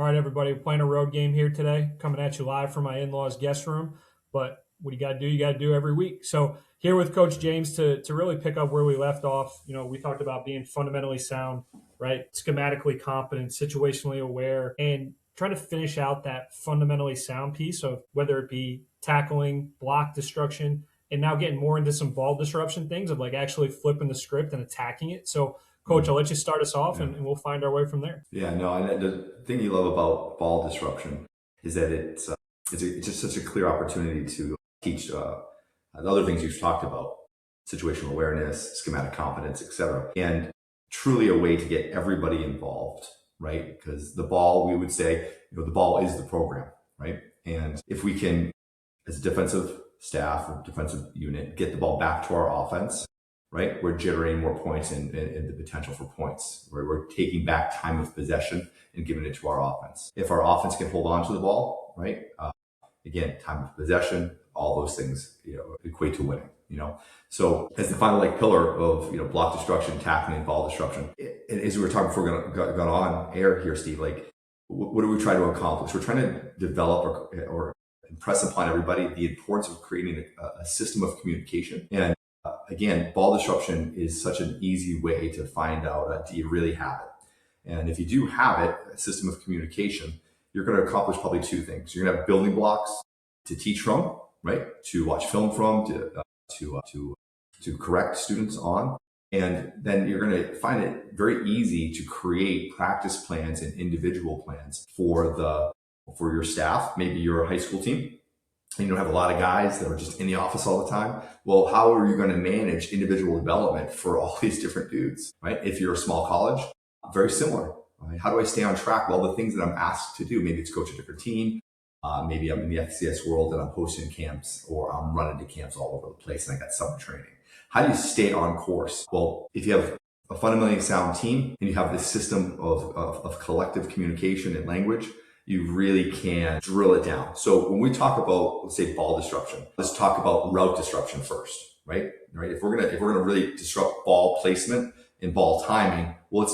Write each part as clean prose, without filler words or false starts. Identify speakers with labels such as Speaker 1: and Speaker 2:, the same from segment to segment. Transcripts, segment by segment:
Speaker 1: All right, everybody, we're playing a road game here today, coming at you live from my in-laws' guest room. But what you got to do every week. So here with Coach James to really pick up where we left off. You know, we talked about being fundamentally sound, right? Schematically competent, situationally aware, and trying to finish out that fundamentally sound piece of whether it be tackling, block destruction, and now getting more into some ball disruption things of like actually flipping the script and attacking it. So Coach, I'll let you start us off,
Speaker 2: Yeah.
Speaker 1: and we'll find our way from there.
Speaker 2: Yeah, no, and the thing you love about ball disruption is that it's just such a clear opportunity to teach the other things you've talked about, situational awareness, schematic competence, etc., and truly a way to get everybody involved, right? Because the ball, we would say, the ball is the program, right? And if we can, as a defensive staff or defensive unit, get the ball back to our offense, right? We're generating more points and the potential for points. We're taking back time of possession and giving it to our offense. If our offense can hold on to the ball, right? Again, time of possession, all those things, equate to winning, So as the final pillar of, block destruction, tackling, ball disruption, and as we were talking before we got on air here, Steve, what do we try to accomplish? We're trying to develop or impress upon everybody the importance of creating a system of communication. And again, ball disruption is such an easy way to find out, do you really have it? And if you do have it, a system of communication, you're going to accomplish probably two things. You're going to have building blocks to teach from, right? To watch film from, to correct students on. And then you're going to find it very easy to create practice plans and individual plans for your staff. Maybe you're a high school team, and you don't have a lot of guys that are just in the office all the time. Well, how are you going to manage individual development for all these different dudes, right? If you're a small college, very similar. Right? How do I stay on track with all the things that I'm asked to do? Maybe it's coach a different team. Maybe I'm in the FCS world and I'm hosting camps, or I'm running to camps all over the place and I got summer training. How do you stay on course? Well, if you have a fundamentally sound team and you have this system of collective communication and language, you really can drill it down. So when we talk about, let's say, ball disruption, let's talk about route disruption first, right? If we're gonna really disrupt ball placement and ball timing, well,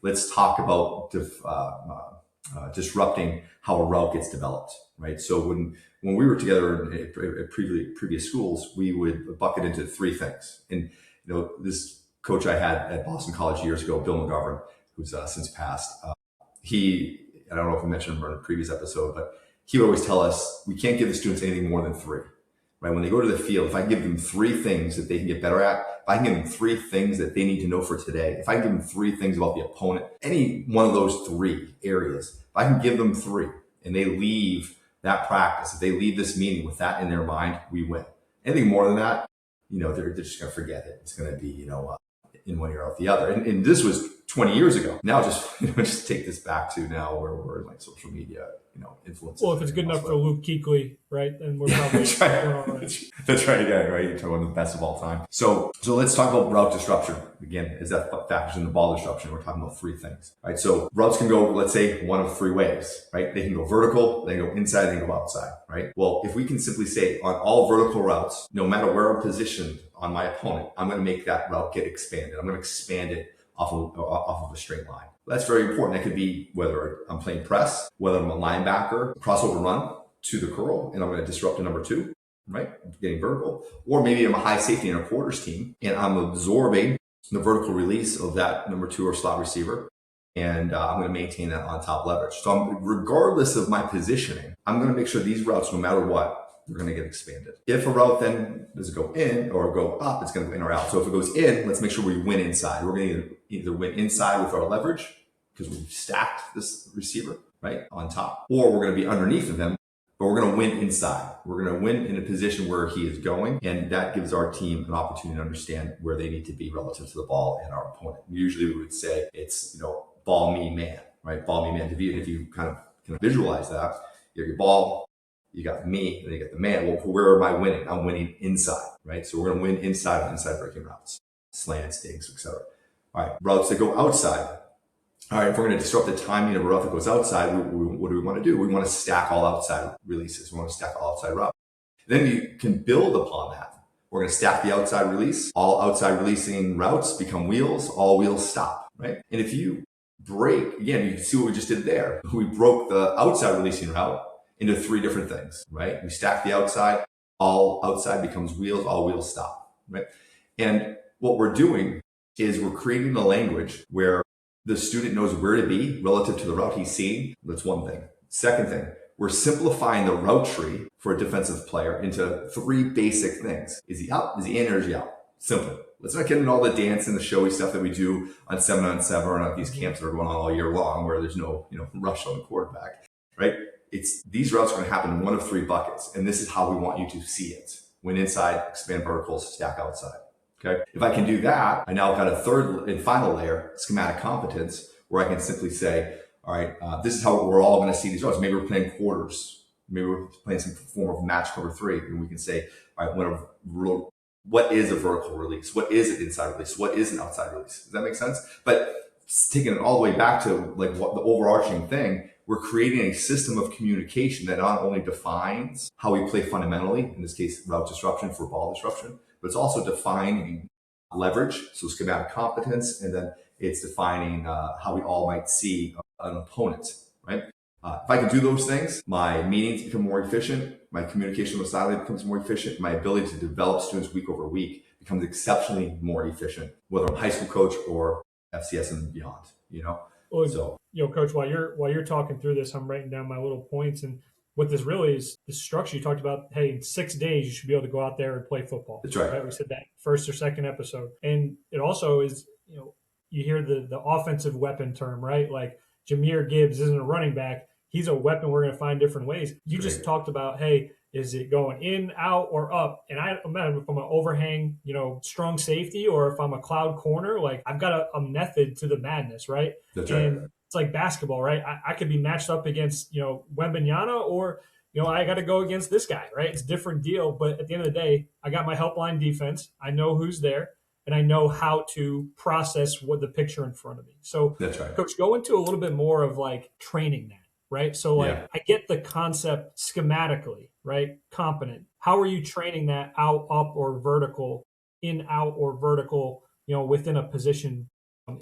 Speaker 2: let's talk about disrupting how a route gets developed, right? So when we were together at previous schools, we would bucket into three things. And this coach I had at Boston College years ago, Bill McGovern, who's since passed, I don't know if I mentioned him in a previous episode, but he would always tell us we can't give the students anything more than three, right? When they go to the field, if I give them three things that they can get better at, if I can give them three things that they need to know for today, if I can give them three things about the opponent, any one of those three areas, if I can give them three and they leave that practice, if they leave this meeting with that in their mind, we win. Anything more than that, they're just going to forget it. It's going to be, in one ear out the other. And this was 20 years ago. Now just take this back to now where we're in social media, influencers.
Speaker 1: Well, if it's good enough for Luke Kuechly, right, then we're probably
Speaker 2: that's right. That's right again, right? You're one of the best of all time. So let's talk about route disruption. Again, as that factors in the ball disruption, we're talking about three things, right? So routes can go, let's say, one of three ways, right? They can go vertical, they can go inside, they can go outside, right? Well, if we can simply say on all vertical routes, no matter where I'm positioned on my opponent, I'm going to make that route get expanded. I'm going to expand it off of a straight line. That's very important. That could be whether I'm playing press, whether I'm a linebacker, crossover run to the curl, and I'm going to disrupt a number two, right? Getting vertical. Or maybe I'm a high safety in a quarters team, and I'm absorbing the vertical release of that number two or slot receiver, and I'm going to maintain that on top leverage. So regardless of my positioning, I'm going to make sure these routes, no matter what, they're going to get expanded. If a route then does it go in or go up, it's going to go in or out. So if it goes in, let's make sure we win inside. We're going to either win inside with our leverage because we've stacked this receiver, right, on top, or we're going to be underneath of them, but we're going to win inside. We're going to win in a position where he is going, and that gives our team an opportunity to understand where they need to be relative to the ball and our opponent. Usually we would say it's, ball me man, right? Ball me man. If you kind of can visualize that, you have your ball, you got me, and then you got the man. Well, where am I winning? I'm winning inside, right? So we're going to win inside on inside breaking routes, slants, digs, etc. All right, routes that go outside. All right, if we're going to disrupt the timing of a route that goes outside, what do we want to do? We want to stack all outside releases. We want to stack all outside routes. Then you can build upon that. We're going to stack the outside release. All outside releasing routes become wheels. All wheels stop, right? And if you break, again, you can see what we just did there. We broke the outside releasing route into 3 different things, right? We stack the outside, all outside becomes wheels, all wheels stop, right? And what we're doing is we're creating a language where the student knows where to be relative to the route he's seeing. That's one thing. Second thing, we're simplifying the route tree for a defensive player into 3 basic things. Is he up? Is he in? Or is he out? Simple. Let's not get into all the dance and the showy stuff that we do on 7-on-7 or at these camps that are going on all year long where there's no, rush on the quarterback, right? These routes are going to happen in one of 3 buckets. And this is how we want you to see it. Win inside, expand verticals, stack outside. Okay. If I can do that, I now got a third and final layer, schematic competence, where I can simply say, all right, this is how we're all going to see these routes. Maybe we're playing quarters. Maybe we're playing some form of match cover 3. And we can say, all right, what is a vertical release? What is an inside release? What is an outside release? Does that make sense? But taking it all the way back to like what the overarching thing, we're creating a system of communication that not only defines how we play fundamentally, in this case, route disruption for ball disruption, but it's also defining leverage, so schematic competence, and then it's defining how we all might see an opponent, right? If I can do those things, my meetings become more efficient, my communication with sideline becomes more efficient, my ability to develop students week over week becomes exceptionally more efficient, whether I'm a high school coach or FCS and beyond,
Speaker 1: Well, so, Coach, while you're talking through this, I'm writing down my little points. And what this really is, the structure you talked about, hey, in 6 days, you should be able to go out there and play football.
Speaker 2: That's right.
Speaker 1: We said that first or second episode. And it also is, you hear the offensive weapon term, right? Like Jahmyr Gibbs isn't a running back. He's a weapon we're going to find different ways. You just talked about, hey, is it going in, out, or up? And I imagine if I'm an overhang, strong safety, or if I'm a cloud corner, like I've got a method to the madness, right?
Speaker 2: That's
Speaker 1: and
Speaker 2: right.
Speaker 1: It's like basketball, right? I could be matched up against, Wembanyama, or, I got to go against this guy, right? It's a different deal. But at the end of the day, I got my helpline defense. I know who's there, and I know how to process what the picture in front of me. So,
Speaker 2: that's right.
Speaker 1: Coach, go into a little bit more of like training that. Right. So I get the concept schematically, right? Competent. How are you training that out, up, or vertical, in, out, or vertical, within a position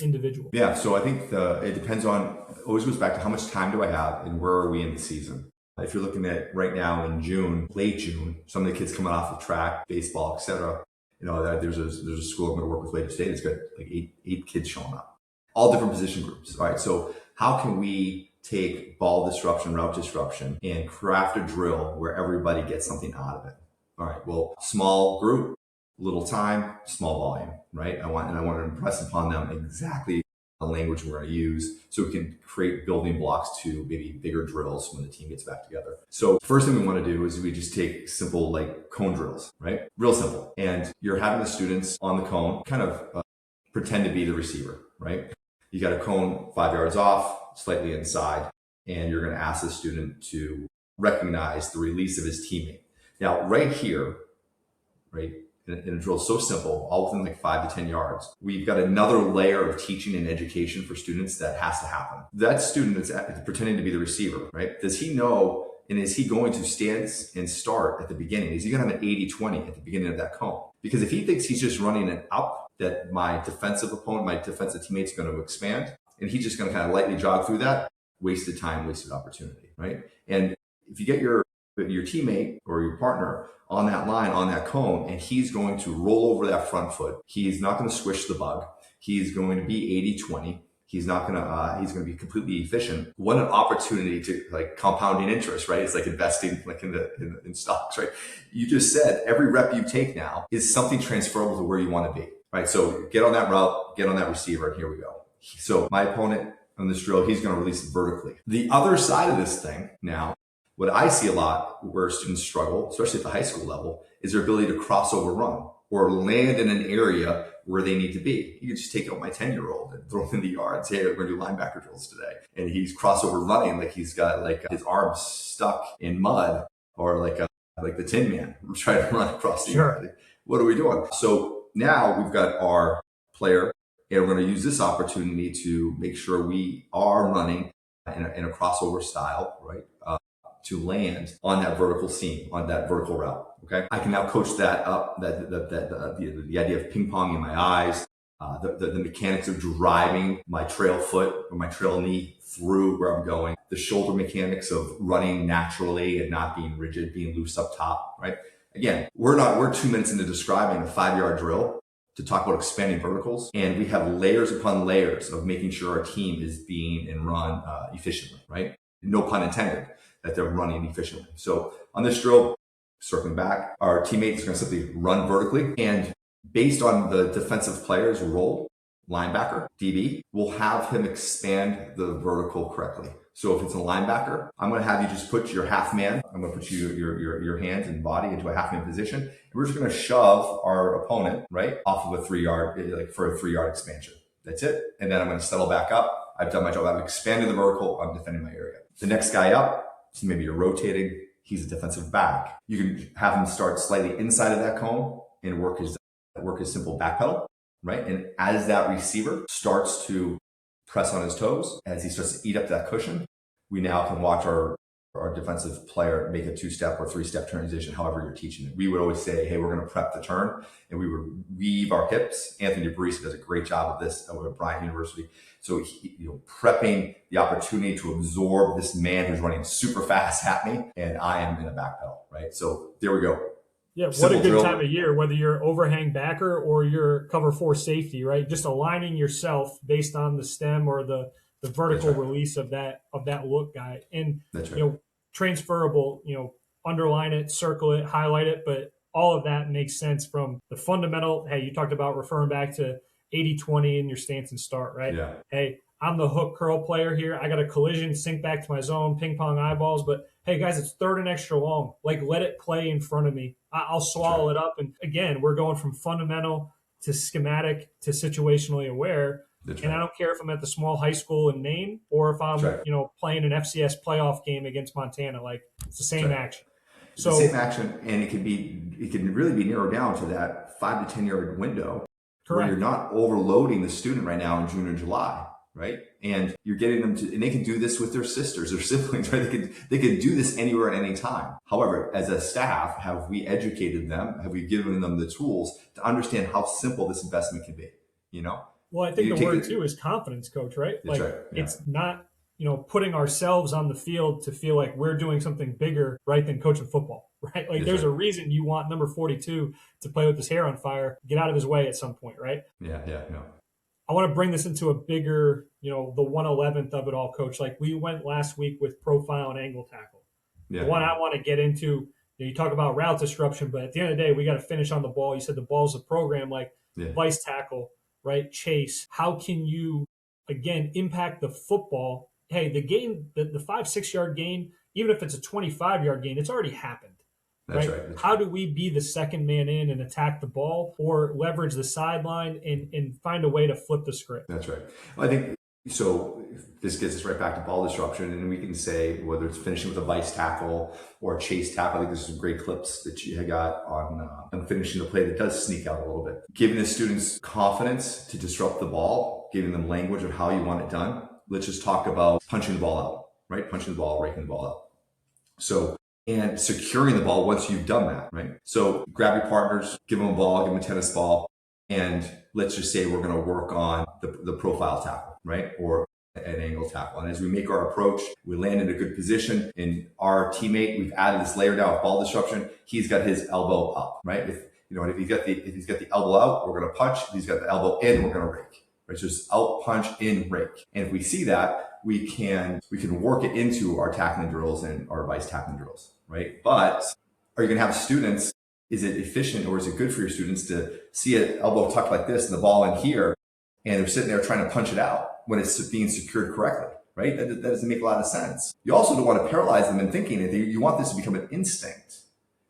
Speaker 1: individual?
Speaker 2: Yeah. So I think it depends on, always goes back to how much time do I have and where are we in the season? If you're looking at right now in June, late June, some of the kids coming off of track, baseball, etc. There's a school I'm going to work with later today. It's got like eight kids showing up, all different position groups. All right. So how can we take ball disruption, route disruption, and craft a drill where everybody gets something out of it? All right, well, small group, little time, small volume, right? I want to impress upon them exactly the language we're going to use so we can create building blocks to maybe bigger drills when the team gets back together. So first thing we want to do is we just take simple like cone drills, right? Real simple. And you're having the students on the cone kind of pretend to be the receiver, right? You got a cone 5 yards off, slightly inside, and you're going to ask the student to recognize the release of his teammate. Now, right here, right, in a drill so simple, all within like 5 to 10 yards, we've got another layer of teaching and education for students that has to happen. That student is pretending to be the receiver, right? Does he know, and is he going to stand and start at the beginning? Is he going to have an 80-20 at the beginning of that cone? Because if he thinks he's just running it up, that my defensive opponent, my defensive teammate's going to expand, and he's just going to kind of lightly jog through that, wasted time, wasted opportunity, right? And if you get your teammate or your partner on that line, on that cone, and he's going to roll over that front foot, he's not going to squish the bug. He's going to be 80-20. He's going to be completely efficient. What an opportunity to like compounding interest, right? It's like investing like in stocks, right? You just said every rep you take now is something transferable to where you want to be, right? So get on that route, get on that receiver, and here we go. So my opponent on this drill, he's going to release it vertically. The other side of this thing now, what I see a lot where students struggle, especially at the high school level, is their ability to crossover run or land in an area where they need to be. You can just take out my 10-year-old and throw him in the yard and say, hey, we're going to do linebacker drills today. And he's crossover running like he's got like his arms stuck in mud or like the Tin Man trying to run across the yard. What are we doing? So now we've got our player, and we're going to use this opportunity to make sure we are running in a crossover style, right? To land on that vertical seam, on that vertical route. Okay, I can now coach that up. The idea of ping pong in my eyes, the mechanics of driving my trail foot or my trail knee through where I'm going, the shoulder mechanics of running naturally and not being rigid, being loose up top, right? Again, we're 2 minutes into describing a 5-yard drill to talk about expanding verticals, and we have layers upon layers of making sure our team is being and run efficiently, right? No pun intended, that they're running efficiently. So on this drill, circling back, our teammate is going to simply run vertically, and based on the defensive player's role, linebacker, DB, we'll have him expand the vertical correctly. So if it's a linebacker, I'm going to have you just put your half man, I'm going to put your hands and body into a half man position. And we're just going to shove our opponent, right, off of a 3-yard, like for a 3-yard expansion. That's it. And then I'm going to settle back up. I've done my job. I've expanded the vertical. I'm defending my area. The next guy up, so maybe you're rotating. He's a defensive back. You can have him start slightly inside of that cone and work his simple back pedal, right? And as that receiver starts to press on his toes, as he starts to eat up that cushion, we now can watch our defensive player make a 2-step or 3-step transition, however you're teaching it. We would always say, hey, we're going to prep the turn, and we would weave our hips. Anthony DeBarisa does a great job of this over at Bryant University. So, prepping the opportunity to absorb this man who's running super fast at me, and I am in a back pedal, right? So there we go.
Speaker 1: Yeah, what a good time of year, whether you're overhang backer or you're cover 4 safety, right? Just aligning yourself based on the stem or the vertical release of that look guy. And, transferable, underline it, circle it, highlight it, but all of that makes sense from the fundamental. Hey, you talked about referring back to 80-20 in your stance and start, right?
Speaker 2: Yeah.
Speaker 1: Hey, I'm the hook curl player here. I got a collision, sink back to my zone, ping pong eyeballs. But hey, guys, it's 3rd and extra long. Like, let it play in front of me. I'll swallow it up. And again, we're going from fundamental to schematic to situationally aware. And I don't care if I'm at the small high school in Maine or if I'm, playing an FCS playoff game against Montana. Like, it's the same action.
Speaker 2: It's the same action, and it can really be narrowed down to that 5 to 10 yard window. Correct. Where you're not overloading the student right now in June and July, right? And you're getting them to, and they can do this with their sisters or siblings, right? They can do this anywhere at any time. However, as a staff, have we educated them? Have we given them the tools to understand how simple this investment can be?
Speaker 1: Well, I think the word too is confidence, Coach, right? Like, it's not, putting ourselves on the field to feel like we're doing something bigger, right, than coaching football, right? Like, there's a reason you want number 42 to play with his hair on fire, get out of his way at some point, right?
Speaker 2: Yeah.
Speaker 1: I want to bring this into a bigger, the 1/11th of it all, Coach. Like, we went last week with profile and angle tackle. The one I want to get into, you talk about route disruption, but at the end of the day, we got to finish on the ball. You said the ball's a program, like vice tackle, right? Chase. How can you, again, impact the football? Hey, the gain, the 5-6 yard gain, even if it's a 25-yard gain, it's already happened.
Speaker 2: That's right.
Speaker 1: How do we be the second man in and attack the ball or leverage the sideline and find a way to flip the script?
Speaker 2: That's right. Well, I think so. This gets us right back to ball disruption, and we can say whether it's finishing with a vice tackle or a chase tackle. I think there's some great clips that you got on finishing the play that does sneak out a little bit, giving the students confidence to disrupt the ball, giving them language of how you want it done. Let's just talk about punching the ball out, right? Punching the ball, raking the ball out. So, and securing the ball once you've done that, right? So grab your partners, give them a ball, give them a tennis ball, and let's just say we're going to work on the profile tackle, right? Or an angle tackle. And as we make our approach, we land in a good position. And our teammate, we've added this layer down with ball disruption. He's got his elbow up, right? If he's got the elbow out, we're going to punch. If he's got the elbow in, we're going to rake. Right? So just out, punch, in, rake. And if we see that, we can work it into our tackling drills and our vice tackling drills, right? But are you going to have students? Is it efficient or is it good for your students to see an elbow tucked like this and the ball in here, and they're sitting there trying to punch it out when it's being secured correctly, right? That doesn't make a lot of sense. You also don't want to paralyze them in thinking that you want this to become an instinct,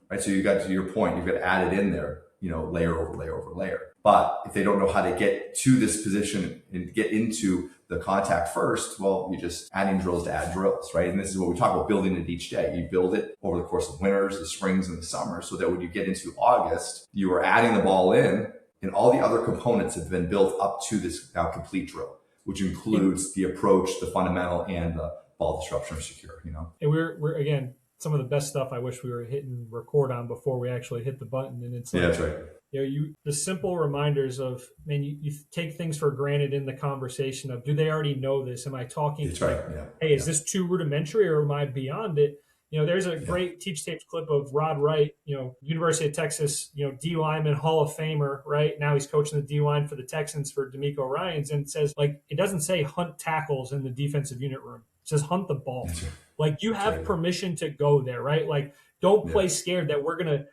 Speaker 2: right? So you got to your point, you've got to add it in there, layer over layer over layer. But if they don't know how to get to this position and get into the contact first, well, you're just adding drills to add drills, right? And this is what we talk about, building it each day. You build it over the course of winters, the springs, and the summer, so that when you get into August, you are adding the ball in, and all the other components have been built up to this now complete drill, which includes the approach, the fundamental, and the ball disruption or secure,
Speaker 1: And we're again, some of the best stuff I wish we were hitting record on before we actually hit the button. And it's like,
Speaker 2: that's right.
Speaker 1: the simple reminders of, man, you take things for granted in the conversation of, do they already know this? Am I talking
Speaker 2: That's right.
Speaker 1: like,
Speaker 2: Yeah.
Speaker 1: hey, is
Speaker 2: Yeah.
Speaker 1: this too rudimentary or am I beyond it? There's a
Speaker 2: Yeah.
Speaker 1: great Teach Tapes clip of Rod Wright, University of Texas, D lineman, Hall of Famer, right? Now he's coaching the D line for the Texans for D'Amico Ryans, and says, like, it doesn't say hunt tackles in the defensive unit room. It says hunt the ball.
Speaker 2: That's right.
Speaker 1: Like, you
Speaker 2: That's
Speaker 1: have
Speaker 2: right.
Speaker 1: permission to go there, right? Like, don't
Speaker 2: Yeah.
Speaker 1: play scared that we're gonna,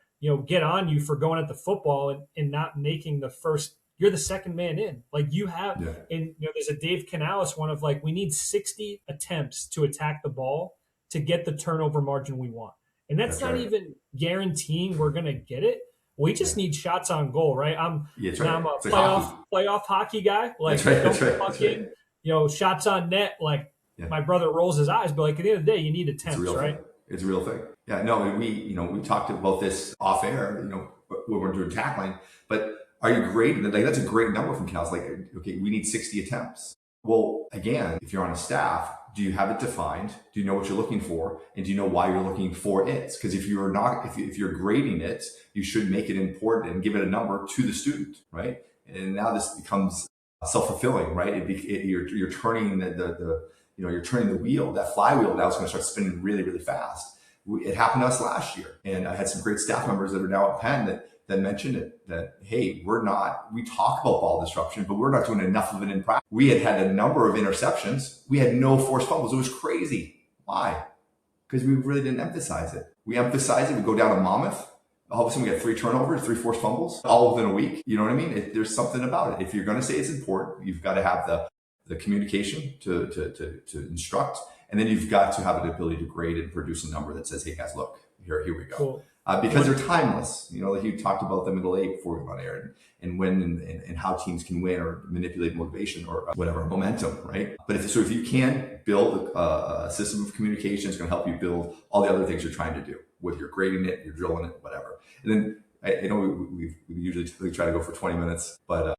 Speaker 1: get on you for going at the football and not making the first. You're the second man in. Like, you have,
Speaker 2: Yeah.
Speaker 1: and there's a Dave Canales one of, like, we need 60 attempts to attack the ball to get the turnover margin we want. And that's
Speaker 2: That's
Speaker 1: not
Speaker 2: right.
Speaker 1: even guaranteeing we're gonna get it. We just
Speaker 2: Yeah.
Speaker 1: need shots on goal, right?
Speaker 2: Yeah, that's
Speaker 1: I'm
Speaker 2: right.
Speaker 1: a
Speaker 2: It's like hockey.
Speaker 1: playoff hockey guy. Like,
Speaker 2: That's right.
Speaker 1: don't
Speaker 2: That's right.
Speaker 1: fuck
Speaker 2: That's right.
Speaker 1: in, shots on net. Like,
Speaker 2: Yeah.
Speaker 1: my brother rolls his eyes, but like, at the end of the day, you need
Speaker 2: It's a
Speaker 1: attempts,
Speaker 2: real
Speaker 1: right?
Speaker 2: thing. It's a real thing. Yeah, no, we talked about this off air, when we're doing tackling, but are you grading? Like, that's a great number from Cal's. Like, okay, we need 60 attempts. Well, again, if you're on a staff, do you have it defined? Do you know what you're looking for? And do you know why you're looking for it? Because if you're not, if you're grading it, you should make it important and give it a number to the student, right? And now this becomes self-fulfilling, right? You're turning you're turning the wheel. That flywheel now is going to start spinning really, really fast. It happened to us last year, and I had some great staff members that are now at Penn that mentioned it. That, hey, we talk about ball disruption, but we're not doing enough of it in practice. We had a number of interceptions. We had no forced fumbles. It was crazy. Why? Because we really didn't emphasize it. We emphasize it. We go down to Monmouth. All of a sudden, we get 3 turnovers, 3 forced fumbles, all within a week. You know what I mean? There's something about it. If you're going to say it's important, you've got to have the communication to instruct, and then you've got to have the ability to grade and produce a number that says, hey guys, look, here we go.
Speaker 1: Cool.
Speaker 2: Because they're timeless. Like you talked about the middle eight before we went on air, and when and how teams can win or manipulate motivation or whatever, momentum, right? But if you can build a system of communication, it's going to help you build all the other things you're trying to do, whether you're grading it, you're drilling it, whatever. And then I know we usually typically try to go for 20 minutes, but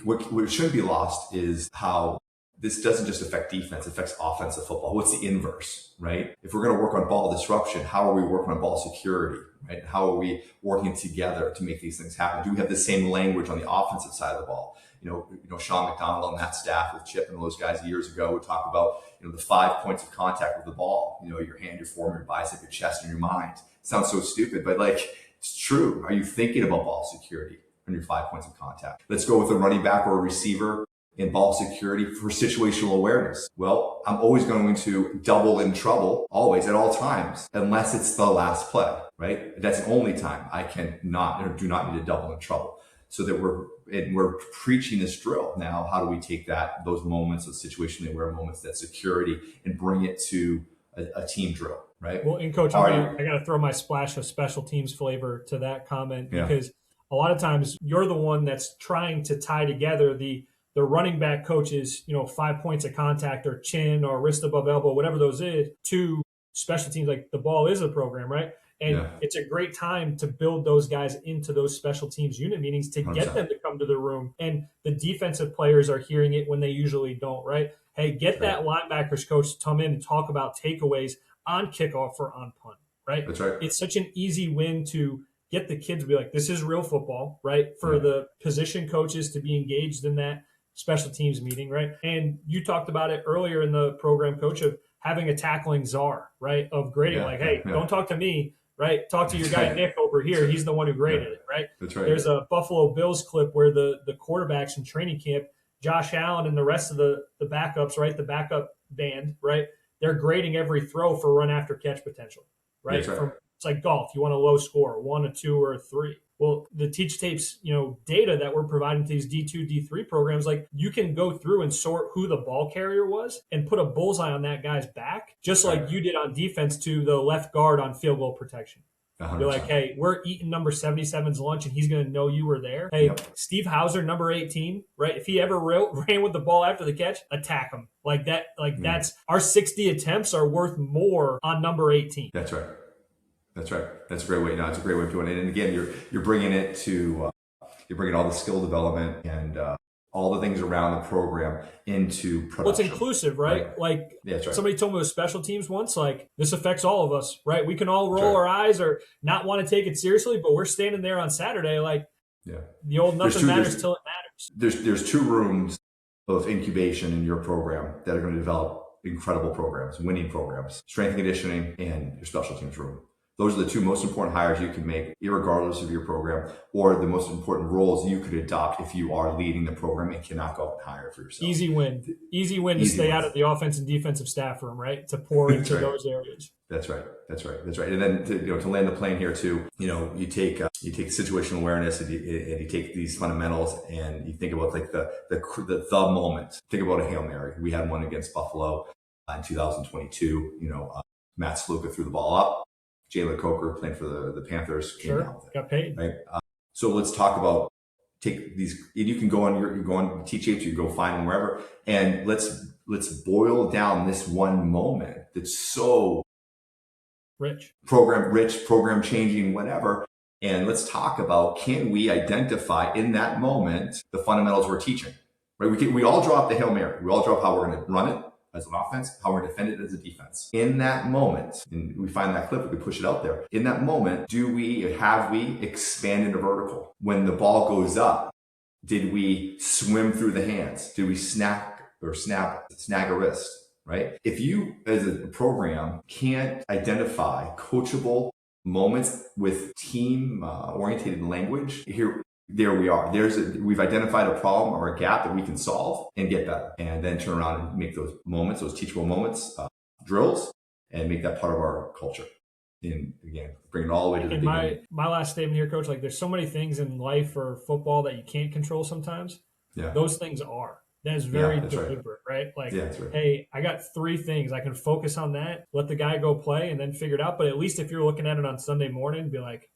Speaker 2: what shouldn't be lost is how this doesn't just affect defense, it affects offensive football. What's the inverse, right? If we're going to work on ball disruption, how are we working on ball security, right? How are we working together to make these things happen? Do we have the same language on the offensive side of the ball? Sean McDonald and that staff with Chip and those guys years ago would talk about, the 5 points of contact with the ball, your hand, your forearm, your bicep, your chest, and your mind. It sounds so stupid, but it's true. Are you thinking about ball security on your 5 points of contact? Let's go with a running back or a receiver in ball security for situational awareness. Well, I'm always going to double in trouble, always, at all times, unless it's the last play, right? That's the only time I do not need to double in trouble. So that we're preaching this drill. Now, how do we take those moments, those situationally aware moments, that security, and bring it to a team drill, right?
Speaker 1: Well, and Coach, I got to throw my splash of special teams flavor to that comment, because a lot of times you're the one that's trying to tie together the running back coaches, 5 points of contact or chin or wrist above elbow, whatever those is, to special teams. Like, the ball is a program, right? And it's a great time to build those guys into those special teams unit meetings to
Speaker 2: 100%.
Speaker 1: get them to come to the room. And the defensive players are hearing it when they usually don't, right? Hey, get that linebackers coach to come in and talk about takeaways on kickoff or on punt, right?
Speaker 2: That's right.
Speaker 1: It's such an easy win to get the kids to be like, this is real football, right? For the position coaches to be engaged in that special teams meeting, right? And you talked about it earlier in the program, Coach, of having a tackling czar, right? Of grading, don't talk to me, right? Talk to your guy Nick over here. He's the one who graded it, right?
Speaker 2: That's right.
Speaker 1: There's a Buffalo Bills clip where the quarterbacks in training camp, Josh Allen and the rest of the backups, right? The backup band, right? They're grading every throw for run after catch potential, right?
Speaker 2: That's right.
Speaker 1: It's like golf. You want a low score, 1, a 2, or a 3. Well, the Teach Tapes, data that we're providing to these D2, D3 programs, like, you can go through and sort who the ball carrier was and put a bullseye on that guy's back, just like you did on defense to the left guard on field goal protection.
Speaker 2: 100%.
Speaker 1: You're like, hey, we're eating number 77's lunch and he's going to know you were there. Hey, Steve Hauser, number 18, right? If he ever ran with the ball after the catch, attack him. Like that. That's our 60 attempts are worth more on number 18.
Speaker 2: That's right. That's right. That's a great way. No, it's a great way of doing it. And again, you're bringing it to you're bringing all the skill development and all the things around the program into production.
Speaker 1: Well, it's inclusive, right? Like,
Speaker 2: that's right.
Speaker 1: Somebody told me with special teams once, like, this affects all of us, right? We can all roll our eyes or not want to take it seriously, but we're standing there on Saturday, like,
Speaker 2: Yeah.
Speaker 1: The old
Speaker 2: There's
Speaker 1: nothing
Speaker 2: two,
Speaker 1: matters
Speaker 2: there's,
Speaker 1: till it matters.
Speaker 2: there's two rooms of incubation in your program that are going to develop incredible programs, winning programs, strength and conditioning, and your special teams room. Those are the two most important hires you can make, irregardless of your program, or the most important roles you could adopt if you are leading the program and cannot go out and hire for yourself.
Speaker 1: Easy win to stay out of the offense and defensive staff room, right? To pour into those areas.
Speaker 2: That's right. And then to land the plane here too, you take situational awareness and you take these fundamentals and you think about like the moment. Think about a Hail Mary. We had one against Buffalo in 2022. Matt Sluka threw the ball up. Jalen Coker playing for the Panthers came down with it.
Speaker 1: Got paid.
Speaker 2: Right. So let's talk about take these. You can go on teach-apes, you go find them wherever, and let's boil down this one moment that's so program changing, whatever. And let's talk about, can we identify in that moment the fundamentals we're teaching? Right? We all drop the Hail Mary. We all drop how we're going to run it as an offense, how we're going to defend it as a defense. In that moment, and we find that clip, we push it out there. In that moment, have we expand into vertical? When the ball goes up, did we swim through the hands? Did we snag a wrist? Right? If you, as a program, can't identify coachable moments with team-oriented language, there we are. We've identified a problem or a gap that we can solve and get better, and then turn around and make those moments, those teachable moments, drills, and make that part of our culture. And again, bring it all the way to the beginning.
Speaker 1: My last statement here, Coach, like there's so many things in life or football that you can't control sometimes.
Speaker 2: Yeah.
Speaker 1: Those things are. That is very deliberate, right? Like, hey, I got 3 things. I can focus on that, let the guy go play, and then figure it out. But at least if you're looking at it on Sunday morning, be like,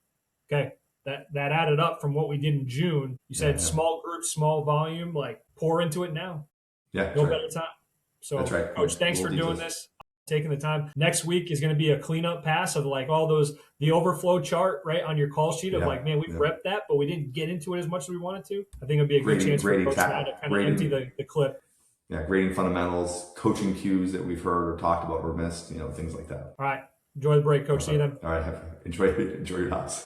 Speaker 1: okay, that added up from what we did in June. You said small group, small volume, like pour into it now.
Speaker 2: Yeah,
Speaker 1: no better time. So,
Speaker 2: that's right.
Speaker 1: Coach, thanks for doing this. Taking the time. Next week is going to be a cleanup pass of like all the overflow chart, right, on your call sheet of like, man, we've repped that, but we didn't get into it as much as we wanted to. I think it'd be a good chance for Coach Matt to kind of empty the clip.
Speaker 2: Yeah, grading fundamentals, coaching cues that we've heard or talked about or missed, things like that.
Speaker 1: All right. Enjoy the break, Coach. See you then.
Speaker 2: All right. Enjoy your house.